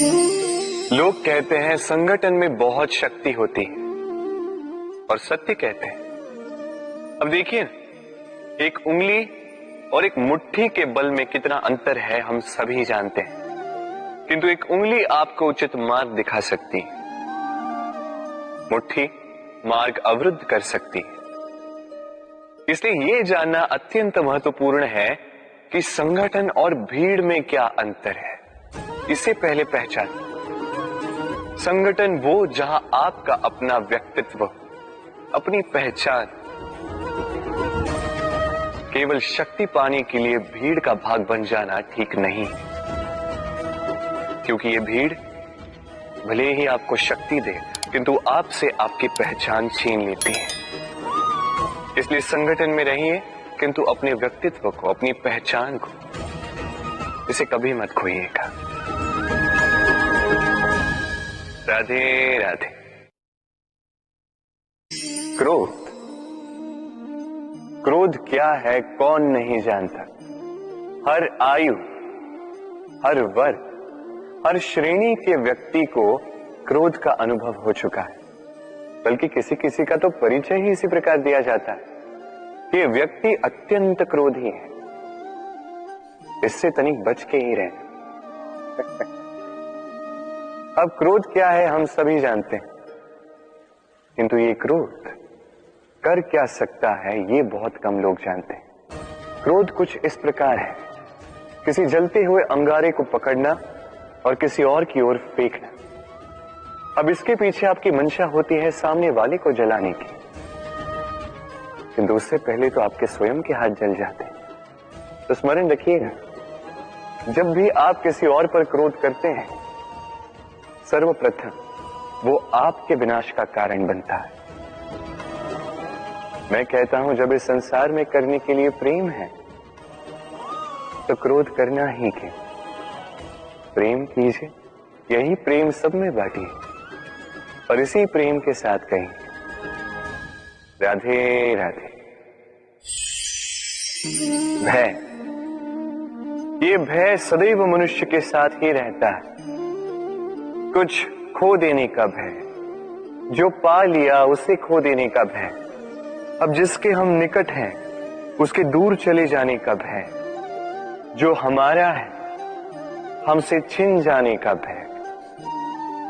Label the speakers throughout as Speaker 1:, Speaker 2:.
Speaker 1: लोग कहते हैं संगठन में बहुत शक्ति होती है और सत्य कहते हैं। अब देखिए, एक उंगली और एक मुट्ठी के बल में कितना अंतर है हम सभी जानते हैं, किंतु एक उंगली आपको उचित मार्ग दिखा सकती है, मुट्ठी मार्ग अवरुद्ध कर सकती है। इसलिए यह जानना अत्यंत महत्वपूर्ण है कि संगठन और भीड़ में क्या अंतर है। इसे पहले पहचानें। संगठन वो जहां आपका अपना व्यक्तित्व, अपनी पहचान, केवल शक्ति पाने के लिए भीड़ का भाग बन जाना ठीक नहीं, क्योंकि ये भीड़ भले ही आपको शक्ति दे किंतु आपसे आपकी पहचान छीन लेती है। इसलिए संगठन में रहिए किंतु अपने व्यक्तित्व को, अपनी पहचान को, इसे कभी मत खोइएगा। राधे राधे। क्रोध, क्रोध क्या है कौन नहीं जानता। हर आयु, हर वर्ग, हर श्रेणी के व्यक्ति को क्रोध का अनुभव हो चुका है। बल्कि किसी किसी का तो परिचय ही इसी प्रकार दिया जाता है कि ये व्यक्ति अत्यंत क्रोधी है, इससे तनिक बच के ही रहे। अब क्रोध क्या है हम सभी जानते हैं, किंतु ये क्रोध कर क्या सकता है ये बहुत कम लोग जानते हैं। क्रोध कुछ इस प्रकार है, किसी जलते हुए अंगारे को पकड़ना और किसी और की ओर फेंकना। अब इसके पीछे आपकी मंशा होती है सामने वाले को जलाने की, किंतु उससे पहले तो आपके स्वयं के हाथ जल जाते हैं। तो स्मरण रखिएगा, जब भी आप किसी और पर क्रोध करते हैं, सर्वप्रथम वो आपके विनाश का कारण बनता है। मैं कहता हूं, जब इस संसार में करने के लिए प्रेम है तो क्रोध करना ही क्यों। प्रेम कीजिए, यही प्रेम सब में बांटिए और इसी प्रेम के साथ कहें राधे राधे। भय, ये भय सदैव मनुष्य के साथ ही रहता है। कुछ खो देने का भय, जो पा लिया उसे खो देने का भय, अब जिसके हम निकट हैं उसके दूर चले जाने का भय, जो हमारा है हमसे छिन जाने का भय।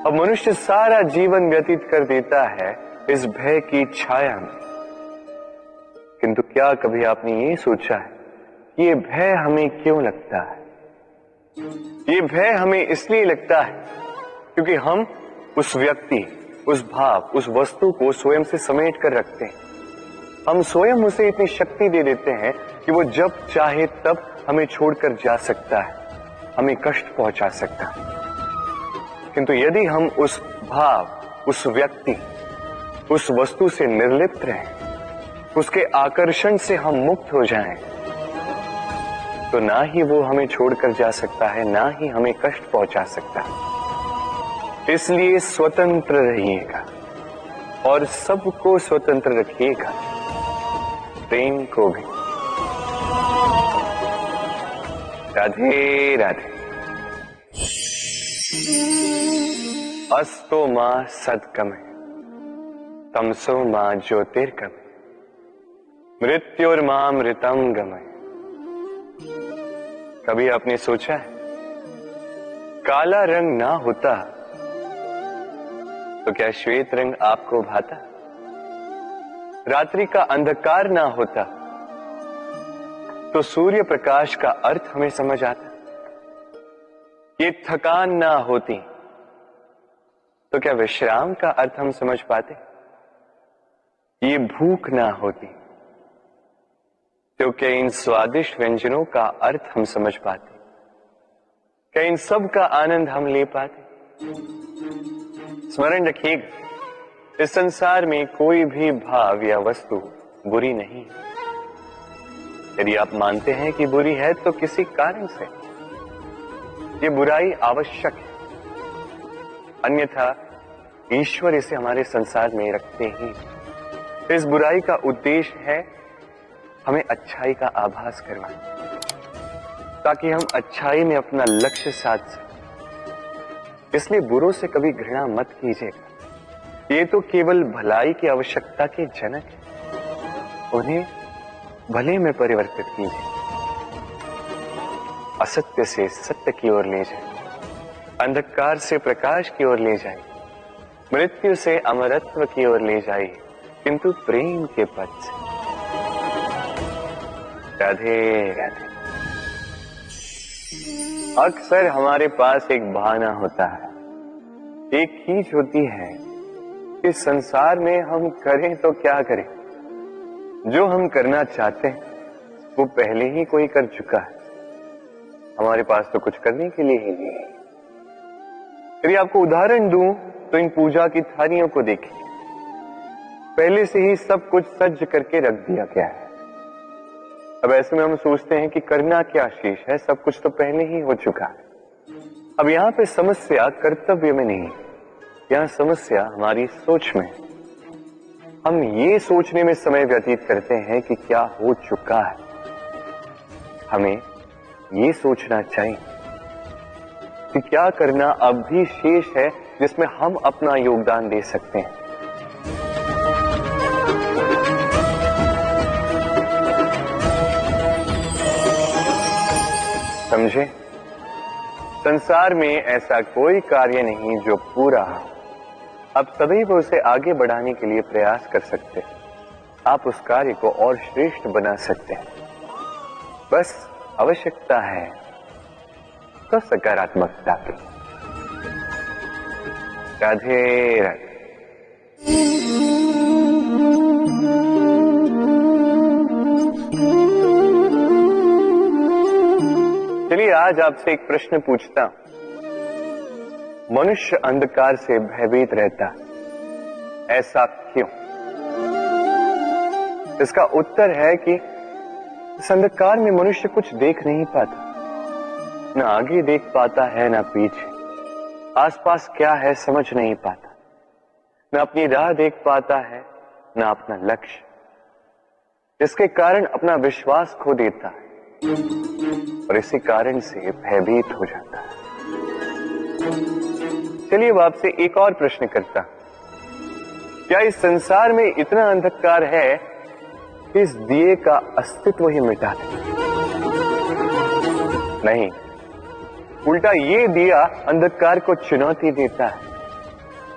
Speaker 1: अब मनुष्य सारा जीवन व्यतीत कर देता है इस भय की छाया में। किंतु क्या कभी आपने ये सोचा है कि ये भय हमें क्यों लगता है? ये भय हमें इसलिए लगता है क्योंकि हम उस व्यक्ति, उस भाव, उस वस्तु को स्वयं से समेट कर रखते हैं। हम स्वयं उसे इतनी शक्ति दे देते हैं कि वो जब चाहे तब हमें छोड़कर जा सकता है, हमें कष्ट पहुंचा सकता है। किंतु यदि हम उस भाव, उस व्यक्ति, उस वस्तु से निर्लिप्त रहें, उसके आकर्षण से हम मुक्त हो जाएं, तो ना ही वो हमें छोड़कर जा सकता है, ना ही हमें कष्ट पहुंचा सकता है। इसलिए स्वतंत्र रहिएगा और सबको स्वतंत्र रखिएगा, प्रेम को भी। राधे राधे। अस्तो मां सद्गमय, तमसो मां ज्योतिर्गमय, मृत्युर्मामृतम गमय। कभी आपने सोचा है, काला रंग ना होता तो क्या श्वेत रंग आपको भाता? रात्रि का अंधकार ना होता तो सूर्य प्रकाश का अर्थ हमें समझ आता? ये थकान ना होती तो क्या विश्राम का अर्थ हम समझ पाते? ये भूख ना होती तो क्या इन स्वादिष्ट व्यंजनों का अर्थ हम समझ पाते? क्या इन सब का आनंद हम ले पाते? स्मरण रखिएगा, इस संसार में कोई भी भाव या वस्तु बुरी नहीं। यदि आप मानते हैं कि बुरी है तो किसी कारण से ये बुराई आवश्यक है, अन्यथा ईश्वर इसे हमारे संसार में रखते ही। इस बुराई का उद्देश्य है हमें अच्छाई का आभास करवाना, ताकि हम अच्छाई में अपना लक्ष्य साध सकें। इसलिए बुरों से कभी घृणा मत कीजिएगा। ये तो केवल भलाई की आवश्यकता के जनक है, उन्हें भले में परिवर्तित कीजिए। असत्य से सत्य की ओर ले जाए, अंधकार से प्रकाश की ओर ले जाए, मृत्यु से अमरत्व की ओर ले जाए, किंतु प्रेम के पथ से। राधे राधे। अक्सर हमारे पास एक बहाना होता है, एक खींच होती है कि संसार में हम करें तो क्या करें, जो हम करना चाहते हैं वो पहले ही कोई कर चुका है, हमारे पास तो कुछ करने के लिए ही नहीं है। यदि आपको उदाहरण दूं तो इन पूजा की थालियों को देखिए, पहले से ही सब कुछ सज्ज करके रख दिया गया है। अब ऐसे में हम सोचते हैं कि करना क्या शेष है, सब कुछ तो पहले ही हो चुका है। अब यहाँ पे समस्या कर्तव्य में नहीं, यहाँ समस्या हमारी सोच में। हम ये सोचने में समय व्यतीत करते हैं कि क्या हो चुका है। हमें ये सोचना चाहिए कि क्या करना अब भी शेष है जिसमें हम अपना योगदान दे सकते हैं। समझे? संसार में ऐसा कोई कार्य नहीं जो पूरा हो। आप सदैव उसे आगे बढ़ाने के लिए प्रयास कर सकते हैं। आप उस कार्य को और श्रेष्ठ बना सकते हैं। बस आवश्यकता है तो सकारात्मकता की। राधे राधे। चलिए आज आपसे एक प्रश्न पूछता हूं। मनुष्य अंधकार से भयभीत रहता है, ऐसा क्यों? इसका उत्तर है कि इस अंधकार में मनुष्य कुछ देख नहीं पाता, न आगे देख पाता है न पीछे, आसपास क्या है समझ नहीं पाता, न अपनी राह देख पाता है न अपना लक्ष्य, जिसके कारण अपना विश्वास खो देता है और इसी कारण से भयभीत हो जाता है। चलिए अब आपसे एक और प्रश्न करता हूं। क्या इस संसार में इतना अंधकार है कि इस दिए का अस्तित्व ही मिटा दे? नहीं, उल्टा ये दिया अंधकार को चुनौती देता है,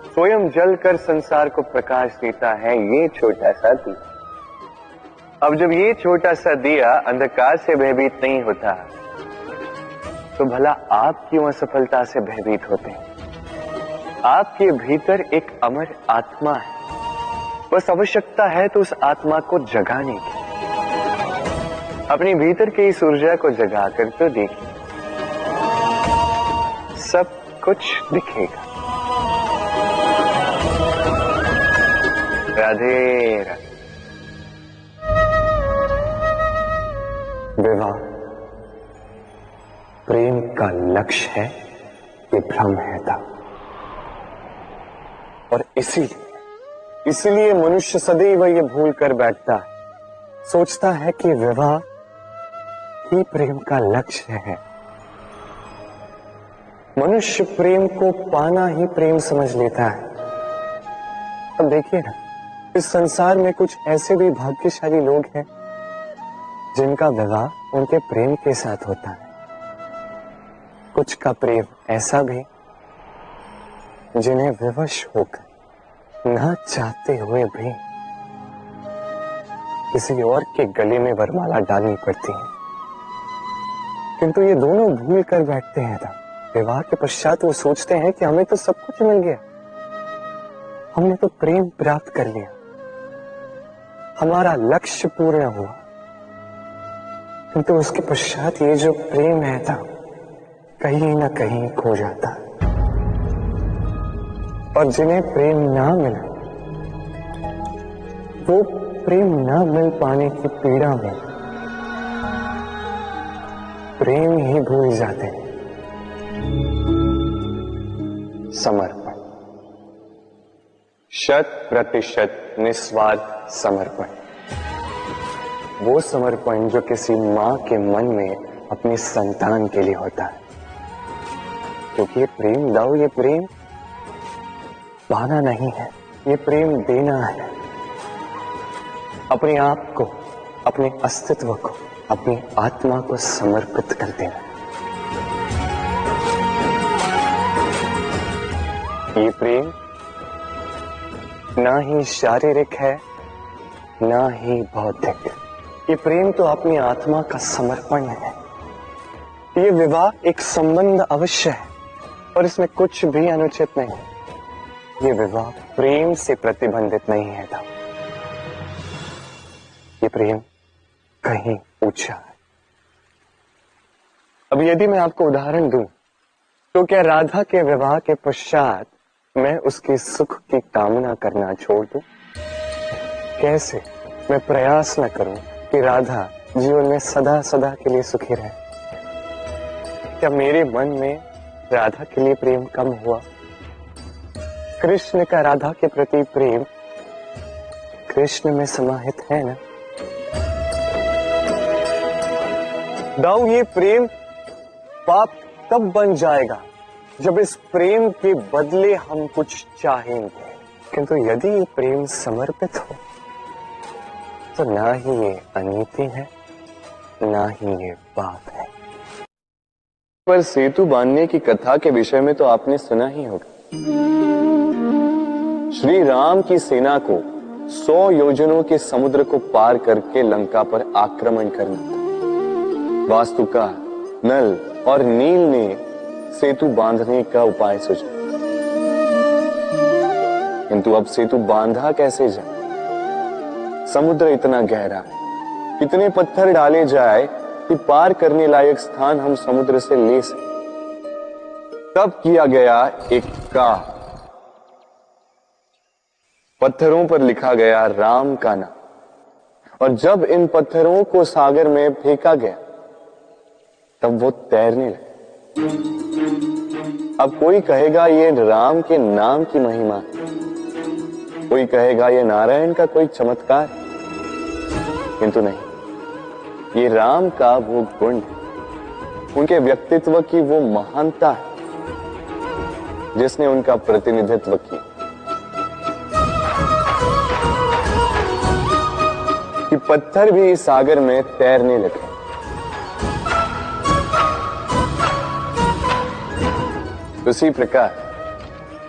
Speaker 1: स्वयं जलकर संसार को प्रकाश देता है। ये छोटा सा दिया, अब जब ये छोटा सा दिया अंधकार से भयभीत नहीं होता, तो भला आप क्यों असफलता से भयभीत होते हैं? आपके भीतर एक अमर आत्मा है, बस आवश्यकता है तो उस आत्मा को जगाने की। अपने भीतर की इस ऊर्जा को जगाकर तो देखिए, सब कुछ दिखेगा। राधे राधे। विवाह प्रेम का लक्ष्य है, ये भ्रम है था। और इसीलिए मनुष्य सदैव ये भूल कर बैठता है, सोचता है कि विवाह ही प्रेम का लक्ष्य है। मनुष्य प्रेम को पाना ही प्रेम समझ लेता है। अब देखिए ना, इस संसार में कुछ ऐसे भी भाग्यशाली लोग हैं जिनका विवाह उनके प्रेम के साथ होता है। कुछ का प्रेम ऐसा भी जिन्हें विवश होकर ना चाहते हुए भी किसी और के गले में वरमाला डालनी पड़ती है। किंतु ये दोनों भूल कर बैठते हैं था। विवाह के पश्चात वो सोचते हैं कि हमें तो सब कुछ मिल गया, हमने तो प्रेम प्राप्त कर लिया, हमारा लक्ष्य पूर्ण हुआ। किंतु उसके पश्चात ये जो प्रेम है था कहीं ना कहीं खो जाता। और जिन्हें प्रेम ना मिला, वो प्रेम ना मिल पाने की पीड़ा में प्रेम ही भूल जाते हैं। समर्पण, 100% निस्वार्थ समर्पण, वो समर्पण जो किसी मां के मन में अपनी संतान के लिए होता है। क्योंकि ये प्रेम दाऊ, ये प्रेम पाना नहीं है, ये प्रेम देना है। अपने आप को, अपने अस्तित्व को, अपनी आत्मा को समर्पित कर देना। ये प्रेम ना ही शारीरिक है, ना ही बौद्धिक। ये प्रेम तो अपनी आत्मा का समर्पण है। ये विवाह एक संबंध अवश्य है और इसमें कुछ भी अनुचित नहीं है। ये विवाह प्रेम से प्रतिबंधित नहीं है था। ये प्रेम कहीं ऊंचा है। अब यदि मैं आपको उदाहरण दूं, तो क्या राधा के विवाह के पश्चात मैं उसके सुख की कामना करना छोड़ दूं? कैसे मैं प्रयास न करूं कि राधा जीवन में सदा सदा के लिए सुखी रहे? क्या मेरे मन में राधा के लिए प्रेम कम हुआ? कृष्ण का राधा के प्रति प्रेम कृष्ण में समाहित है ना? दाऊ, ये प्रेम पाप तब बन जाएगा जब इस प्रेम के बदले हम कुछ चाहेंगे। किंतु यदि ये प्रेम समर्पित हो तो ना ही ये अनीति है, ना ही ये पाप है। पर सेतु बांधने की कथा के विषय में तो आपने सुना ही होगा। श्री राम की सेना को 100 योजनों के समुद्र को पार करके लंका पर आक्रमण करना था। वास्तुका, नल और नील ने सेतु बांधने का उपाय सोचा, किंतु अब सेतु बांधा कैसे जाए? समुद्र इतना गहरा है, कितने पत्थर डाले जाए कि पार करने लायक स्थान हम समुद्र से ले सकें। तब किया गया एक काम, पत्थरों पर लिखा गया राम का नाम, और जब इन पत्थरों को सागर में फेंका गया तब वो तैरने लगे। अब कोई कहेगा ये राम के नाम की महिमा, कोई कहेगा ये नारायण का कोई चमत्कार, किंतु नहीं, ये राम का वो गुण, उनके व्यक्तित्व की वो महानता है जिसने उनका प्रतिनिधित्व किया कि पत्थर भी इस सागर में तैरने लगे। उसी प्रकार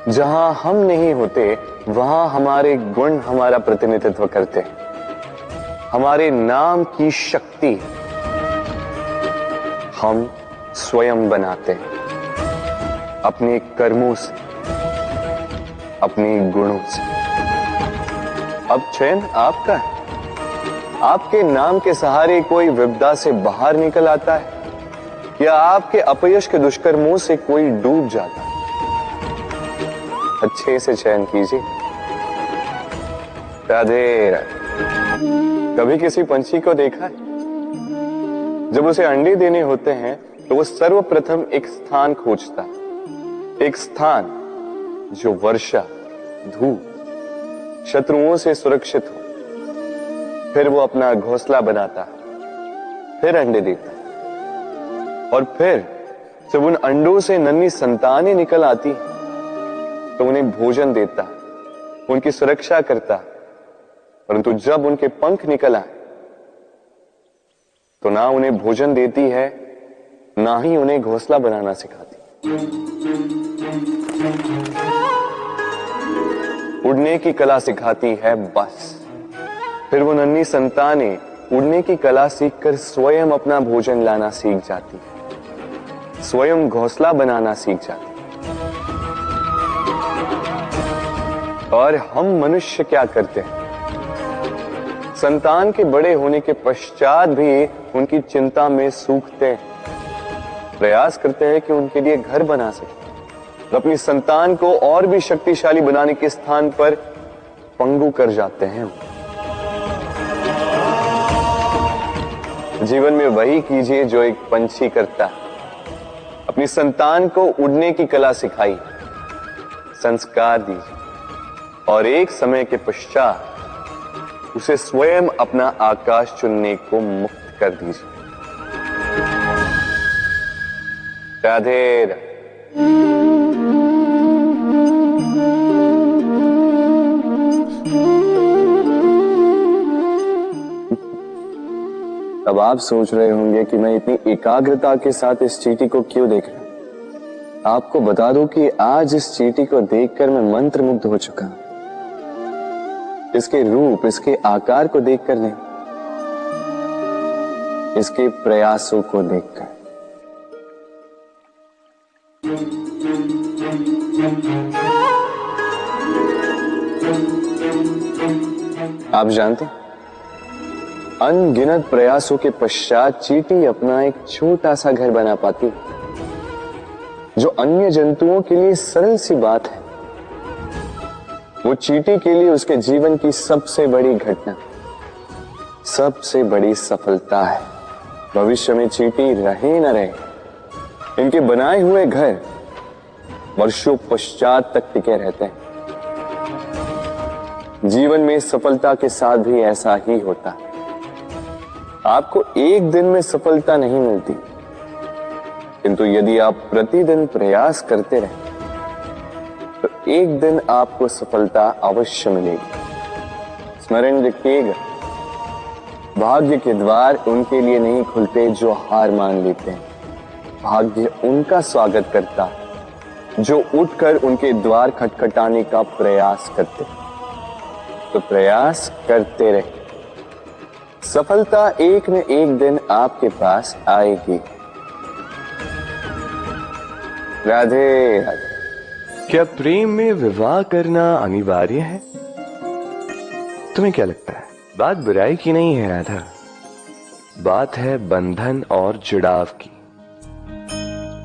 Speaker 1: जहां हम नहीं होते वहां हमारे गुण हमारा प्रतिनिधित्व करते हैं। हमारे नाम की शक्ति हम स्वयं बनाते हैं, अपने कर्मों से, अपने गुणों से। अब चयन आपका है। आपके नाम के सहारे कोई विपदा से बाहर निकल आता है या आपके अपयश के दुष्कर्मों से कोई डूब जाता है। अच्छे से चयन कीजिए। राधे राधे। कभी किसी पंछी को देखा है? जब उसे अंडे देने होते हैं तो वो सर्वप्रथम एक स्थान खोजता है, एक स्थान जो वर्षा, धूप, शत्रुओं से सुरक्षित हो। फिर वो अपना घोंसला बनाता है, फिर अंडे देता है, और फिर जब उन अंडों से नन्ही संतानें निकल आती हैं तो उन्हें भोजन देता है, उनकी सुरक्षा करता है। परंतु जब उनके पंख निकल आए तो ना उन्हें भोजन देती है, ना ही उन्हें घोंसला बनाना सिखाती। उड़ने की कला सिखाती है बस। फिर वो नन्ही संतानें उड़ने की कला सीखकर स्वयं अपना भोजन लाना सीख जाती है, स्वयं घोंसला बनाना सीख जाती है। और हम मनुष्य क्या करते हैं? संतान के बड़े होने के पश्चात भी उनकी चिंता में सूखते हैं, प्रयास करते हैं कि उनके लिए घर बना सके। अपनी संतान को और भी शक्तिशाली बनाने के स्थान पर पंगु कर जाते हैं। जीवन में वही कीजिए जो एक पंछी करता है। अपनी संतान को उड़ने की कला सिखाइए, संस्कार दीजिए और एक समय के पश्चात उसे स्वयं अपना आकाश चुनने को मुक्त कर दीजिए। राधे राधे। अब आप सोच रहे होंगे कि मैं इतनी एकाग्रता के साथ इस चींटी को क्यों देख रहा हूं। आपको बता दूं कि आज इस चींटी को देखकर मैं मंत्रमुग्ध हो चुका हूं। इसके रूप, इसके आकार को देखकर नहीं, इसके प्रयासों को देखकर। आप जानते हैं, अनगिनत प्रयासों के पश्चात चींटी अपना एक छोटा सा घर बना पाती है, जो अन्य जंतुओं के लिए सरल सी बात है। वो चींटी के लिए उसके जीवन की सबसे बड़ी घटना, सबसे बड़ी सफलता है। भविष्य में चींटी रहे न रहे, इनके बनाए हुए घर वर्षों पश्चात तक टिके रहते हैं। जीवन में सफलता के साथ भी ऐसा ही होता है। आपको एक दिन में सफलता नहीं मिलती, किंतु यदि आप प्रतिदिन प्रयास करते रहे तो एक दिन आपको सफलता अवश्य मिलेगी। स्मरण रखिएगा, भाग्य के द्वार उनके लिए नहीं खुलते जो हार मान लेते हैं। भाग्य उनका स्वागत करता है जो उठकर उनके द्वार खटखटाने का प्रयास करते। तो प्रयास करते रहे, सफलता एक न एक दिन आपके पास आएगी। राधे राधे।
Speaker 2: क्या प्रेम में विवाह करना अनिवार्य है? तुम्हें क्या लगता है? बात बुराई की नहीं है राधा, बात है बंधन और जुड़ाव की।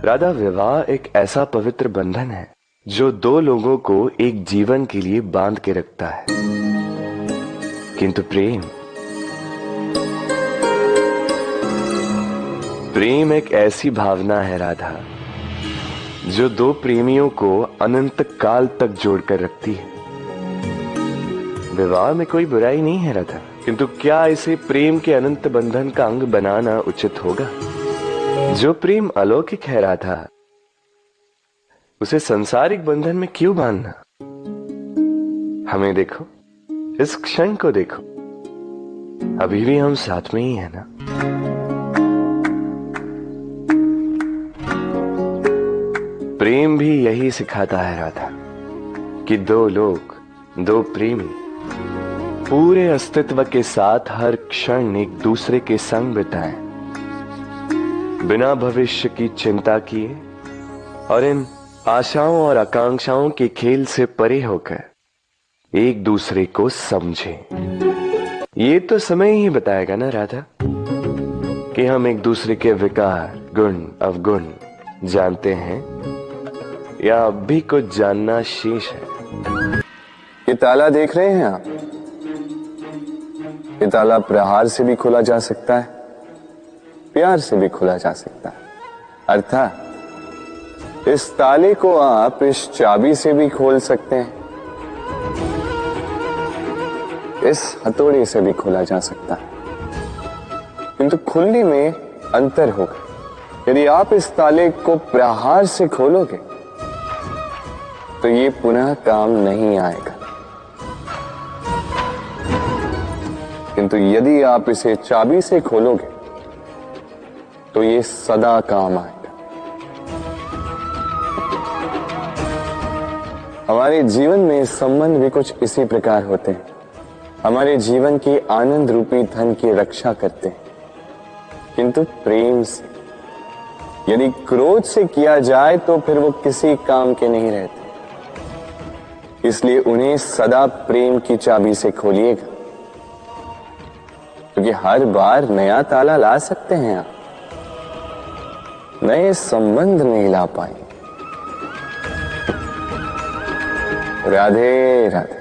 Speaker 2: राधा, विवाह एक ऐसा पवित्र बंधन है जो दो लोगों को एक जीवन के लिए बांध के रखता है। किंतु प्रेम एक ऐसी भावना है राधा, जो दो प्रेमियों को अनंत काल तक जोड़कर रखती है। विवाह में कोई बुराई नहीं है राधा, किंतु क्या इसे प्रेम के अनंत बंधन का अंग बनाना उचित होगा? जो प्रेम अलौकिक है राधा, उसे सांसारिक बंधन में क्यों बांधना? हमें देखो, इस क्षण को देखो, अभी भी हम साथ में ही है ना। प्रेम भी यही सिखाता है राधा कि दो लोग, दो प्रेमी पूरे अस्तित्व के साथ हर क्षण एक दूसरे के संग बिताएं, बिना भविष्य की चिंता किए और इन आशाओं और आकांक्षाओं के खेल से परे होकर एक दूसरे को समझें। ये तो समय ही बताएगा ना राधा कि हम एक दूसरे के विकार, गुण, अवगुण जानते हैं या अब भी कुछ जानना शेष है।
Speaker 1: ये ताला देख रहे हैं आप? ये ताला प्रहार से भी खोला जा सकता है, प्यार से भी खोला जा सकता है। अर्थात इस ताले को आप इस चाबी से भी खोल सकते हैं, इस हथौड़े से भी खोला जा सकता है, किंतु खुलने में अंतर होगा। यदि आप इस ताले को प्रहार से खोलोगे तो ये पुनः काम नहीं आएगा, किंतु यदि आप इसे चाबी से खोलोगे तो ये सदा काम आएगा। हमारे जीवन में संबंध भी कुछ इसी प्रकार होते हैं। हमारे जीवन की आनंद रूपी धन की रक्षा करते हैं, किंतु प्रेम से। यदि क्रोध से किया जाए तो फिर वो किसी काम के नहीं रहते। इसलिए उन्हें सदा प्रेम की चाबी से खोलिएगा, क्योंकि हर बार नया ताला ला सकते हैं आप, नए संबंध नहीं ला पाएंगे। राधे राधे।